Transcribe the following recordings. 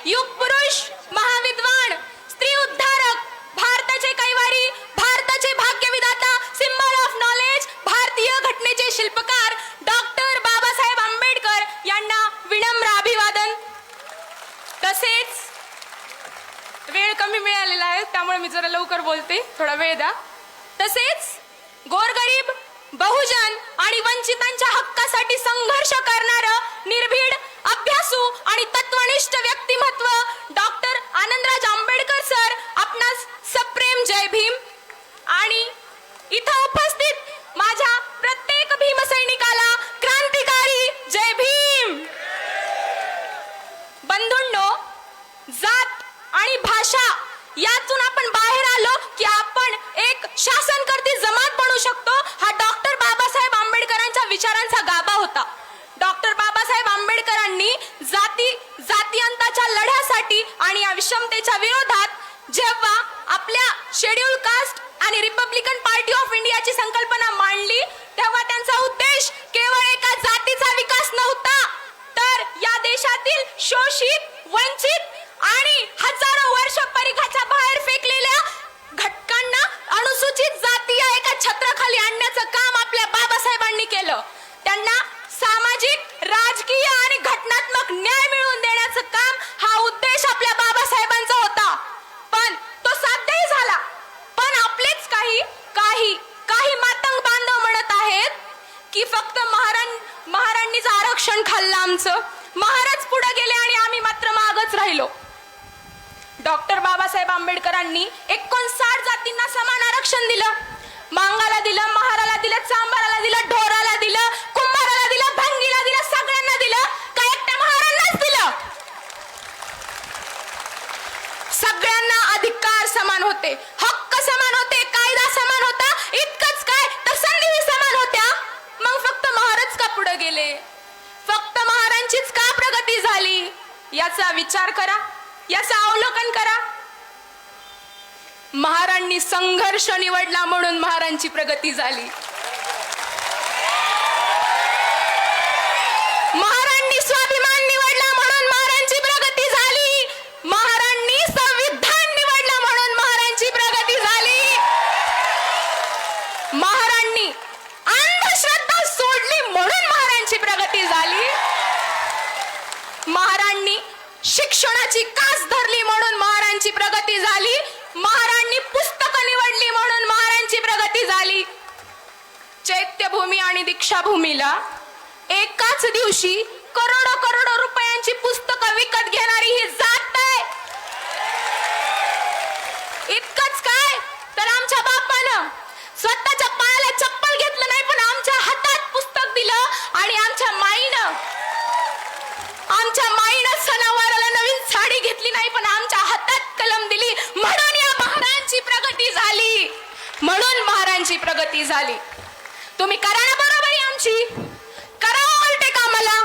युग पुरुष, महाविद्वान, स्त्री उद्धारक, भारताचे कैवारी, भारताचे भाग्यविधाता, सिंबल ऑफ नॉलेज, भारतीय घटनेचे शिल्पकार डॉक्टर बाबासाहेब आंबेडकर यांना विनम्र अभिवादन. तसेच वेळ कमी मिळालेला आहे त्यामुळे मी जरा लवकर बोलते, थोडा वेळ द्या. तसेच गोरगरीब, बहुजन आणि वंचितांच्या हक्कासाठी संघर्ष करणारं निर्भीड, अभ्यासू आणि तत्वनिष्ठ व्यक्तिमत्व डॉक्टर आनंदराज आंबेडकर सर आपणास सप्रेम जय भीम. आणि इथं उपस्थित माझ्या प्रत्येक भीमसैनिकाला क्रांतिकारी जय भीम. बंधूंनो, जात आणि भाषा यातून आपण बाहेर आलो की आपण एक शासनकर्ती जमात बनू शकतो. हा डॉक्टर बाबासाहेब आंबेडकरांच्या विचारांचा गाभा होता. डॉक्टर बाबासाहेब आंबेडकरांनी जातीयंताच्या लढ्यासाठी आणि या विषमतेच्या विरोधात जेव्हा आपल्या शेड्यूल कास्ट आणि रिपब्लिकन पार्टी ऑफ इंडियाची संकल्पना मांडली तेव्हा त्यांचा उद्देश केवळ एका जातीचा विकास नव्हता, तर या देशातील शोषित, वंचित आणि हजारो वर्ष परिघाच्या बाहेर फेकलेल्या घटकांना अनुसूचित जाती या एका छत्राखाली आणण्याचं काम आपल्या बाबासाहेबांनी केलं. त्यांना सामाजिक, राजकीय आणि घटनात्मक न्याय मिळवून देण्याचं काम हा उद्देश आपल्या बाबासाहेबांचा होता. पण तो साध्यही झाला. पण आपलेच काही मातंग बांधव म्हणत आहेत की फक्त महारांनीच आरक्षण खाल्लं आमचं, महाराज पुढे गेले आणि आम्ही मात्र मागच राहिलो. डॉक्टर बाबासाहेब आंबेडकरांनी 59 जातींना समान आरक्षण दिलं. मांगाला दिलं, महाराला दिलं, चांबाराला दिलं, ढोराला दिलं, कुंभाराला दिलं, भंगीला दिलं, सगळ्यांना दिलं. का एकट्या महारांनाच दिलं? सगळ्यांना अधिकार समान होते, हक्क समान होते, कायदा समान होता. इतकंच काय तर संधी समान होत्या. मग फक्त महाराज का पुढे गेले? फक्त महारांचीच का प्रगती झाली? याचा विचार करा, याचं अवलोकन करा. महारांनी संघर्ष निवडला म्हणून महारांची प्रगती झाली. महारांनी स्वाभिमान निवडला म्हणून महारांची प्रगती झाली. महारांनी संविधान निवडला म्हणून महारांची प्रगती झाली. महारांनी अंधश्रद्धा सोडली म्हणून महारांची प्रगती झाली. महारांनी शिक्षणाची कास धरली म्हणून महारांची प्रगती झाली. महारांनी पुस्तकं निवडली म्हणून महारांची प्रगती झाली. चैत्यभूमी आणि दीक्षाभूमीला एकाच दिवशी करोडो रुपयांची पुस्तकं विकत घेणारी ही जात आहे. इतकंच काय तर आमच्या बापानं स्वतःच्या पायाला चप्पल घेतलं नाही पण आमच्या हातात पुस्तक दिलं. आणि आमच्या माईनं सणावाराला नवीन साडी घेतली नाही पण आमच्या हातात कलम दिली. म्हणून या महारांची प्रगती झाली. म्हणून महारांची प्रगती झाली. तुम्ही करा ना बरोबरी आमची, करा उलटे कामाला.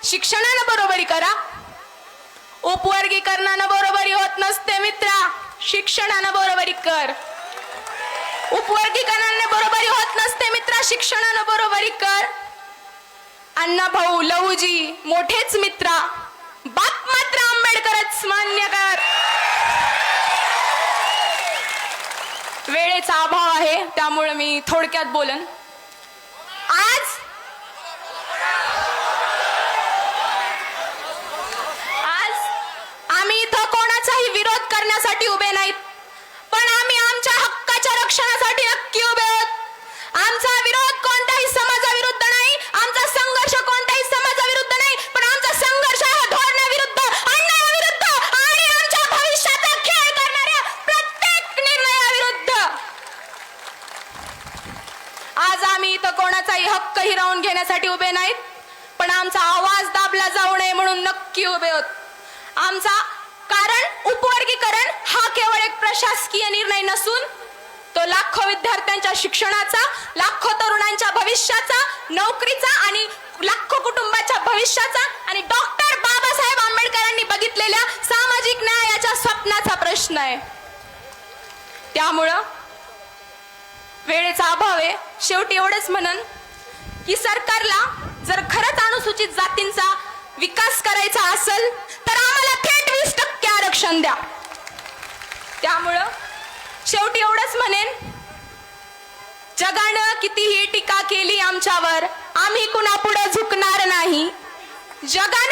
शिक्षणानं बरोबरी करा. उपवर्गीकरणानं बरोबरी होत नसते मित्रा, शिक्षणानं बरोबरी कर. उपवर्गीकरणाने बरोबरी होत नसते मित्रा, शिक्षणानं बरोबरी कर. अण्णा भाऊ, लहूजी मोठेच मित्रा, बाप मात्र आंबेडकरच मान्य कर. वेळेचा अभाव आहे त्यामुळे मी थोडक्यात बोलन. आज आम्ही इथं कोणाचाही विरोध करण्यासाठी उभे नाहीत, पण आम्ही आमच्या हक्काच्या रक्षणासाठी नक्की उभे आहोत. आमचा विरोध कोणत्याही समाजाविरुद्ध नाही, आमचा संघर्ष कोणत्याही समाजाविरुद्ध नाही, पण आमचा संघर्ष आहे धोरणाविरुद्ध, अन्यायाविरुद्ध आणि आमच्या भविष्याचा खेळ करणाऱ्या प्रत्येक निर्णयाविरुद्ध. आज आम्ही इथं कोणाचाही हक्क हिरावून घेण्यासाठी उभे नाहीत, पण आमचा आवाज दाबला जाऊ नये म्हणून नक्की उभे आहोत. आमचा कारण उपवर्गीकरण हा केवळ एक प्रशासकीय निर्णय नसून तो लाखो विद्यार्थ्यांच्या शिक्षणाचा, लाखो तरुणांच्या भविष्याचा, नोकरीचा आणि लाखो कुटुंबाच्या भविष्याचा आणि डॉक्टर बाबासाहेब आंबेडकरांनी बघितलेल्या सामाजिक न्यायाच्या स्वप्नाचा प्रश्न आहे. त्यामुळं वेळेचा अभाव आहे. शेवटी एवढंच म्हणन की सरकारला जर खरंच अनुसूचित जातींचा विकास करायचा असेल तर आम्हाला थेट आरक्षण द्या. त्यामुळं शेवटी एवढंच म्हणेन, जगानं कितीही टीका केली आमच्यावर, आम्ही कुणापुढे झुकणार नाही. जगानं